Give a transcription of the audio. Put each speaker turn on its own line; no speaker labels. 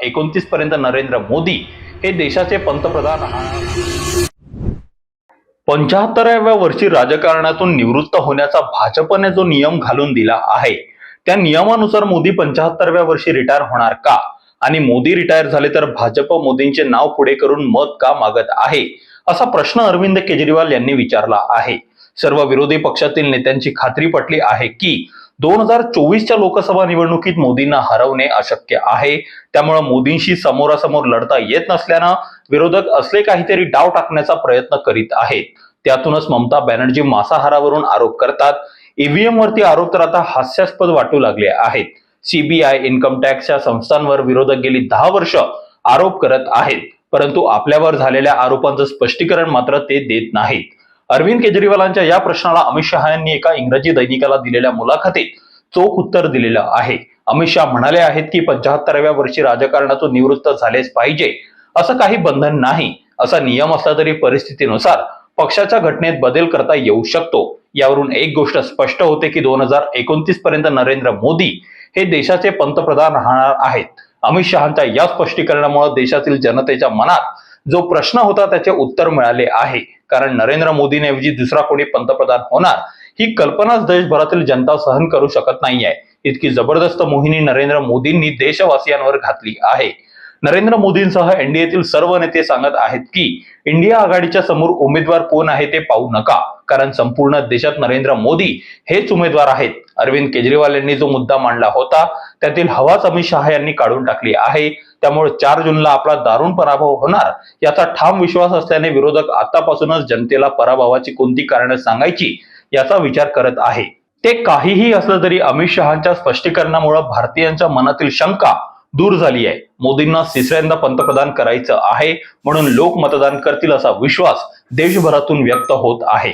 2029 पर्यंत नरेंद्र मोदी हे देशाचे पंतप्रधान राहणार। 75व्या वर्षी राजकारणातून निवृत्त होण्याचा भाजपने जो नियम घालून दिला आहे, त्या नियमानुसार मोदी 75व्या वर्षी रिटायर होणार का? आणि मोदी रिटायर झाले तर भाजप मोदींचे नाव पुढे करून मत का मागत आहे, असा प्रश्न अरविंद केजरीवाल यांनी विचारला आहे। सर्व विरोधी पक्षातील नेत्यांची खात्री पटली आहे की 2024च्या लोकसभा निवडणुकीत मोदींना हरवणे अशक्य आहे। त्यामुळे मोदींशी समोरासमोर लढता येत नसल्यानं विरोधक असले काहीतरी डाव टाकण्याचा प्रयत्न करीत आहेत। त्यातूनच ममता बॅनर्जी मांसाहारावरून आरोप करतात। ईव्हीएम वरती आरोप तर आता हास्यास्पद वाटू लागले आहेत। सीबीआय, इन्कम टॅक्सच्या संस्थांवर विरोधक गेली 10 वर्ष आरोप करत आहेत, परंतु आपल्यावर झालेल्या आरोपांचं स्पष्टीकरण मात्र ते देत नाहीत। अरविंद केजरीवालांच्या या प्रश्नाला अमित शहा यांनी एका इंग्रजी दैनिकाला दिलेल्या मुलाखतीत चोख उत्तर दिलेलं आहे। अमित शहा म्हणाले आहेत की 75व्या वर्षी राजकारणातून निवृत्त झालेच पाहिजे, असं काही बंधन नाही। असा नियम असला तरी परिस्थितीनुसार पक्षाच्या घटनेत बदल करता येऊ शकतो। यावरून एक गोष्ट स्पष्ट होते की 2029 पर्यंत नरेंद्र मोदी हे देशाचे पंतप्रधान राहणार आहेत। अमित शहांच्या या स्पष्टीकरणामुळे देशातील जनतेच्या मनात जो प्रश्न होता त्याचे उत्तर मिळाले आहे। कारण नरेंद्र मोदींऐवजी दुसरा कोणी पंतप्रधान होणार ही कल्पनाच देशभरातील जनता सहन करू शकत नाहीये। इतकी जबरदस्त मोहिनी नरेंद्र मोदींनी देशवासियांवर घातली आहे। नरेंद्र मोदींसह एनडीएतील सर्व नेते सांगत आहेत की इंडिया आघाडीच्या समोर उमेदवार कोण आहे ते पाहू नका, कारण संपूर्ण देशात नरेंद्र मोदी हेच उमेदवार आहेत। अरविंद केजरीवाल यांनी जो मुद्दा मांडला होता त्यातील हवाच अमित शहा यांनी काढून टाकली आहे। त्यामुळे 4 जूनला आपला दारुण पराभव होणार याचा ठाम विश्वास असल्याने विरोधक आतापासूनच जनतेला पराभवाची कोणती कारणं सांगायची याचा विचार करत आहे। ते काहीही असलं तरी अमित शहांच्या स्पष्टीकरणामुळे भारतीयांच्या मनातील शंका दूर झाली आहे। मोदींना तिसऱ्यांदा पंतप्रधान करायचं आहे, म्हणून लोक मतदान करतील असा विश्वास देशभरातून व्यक्त होत आहे।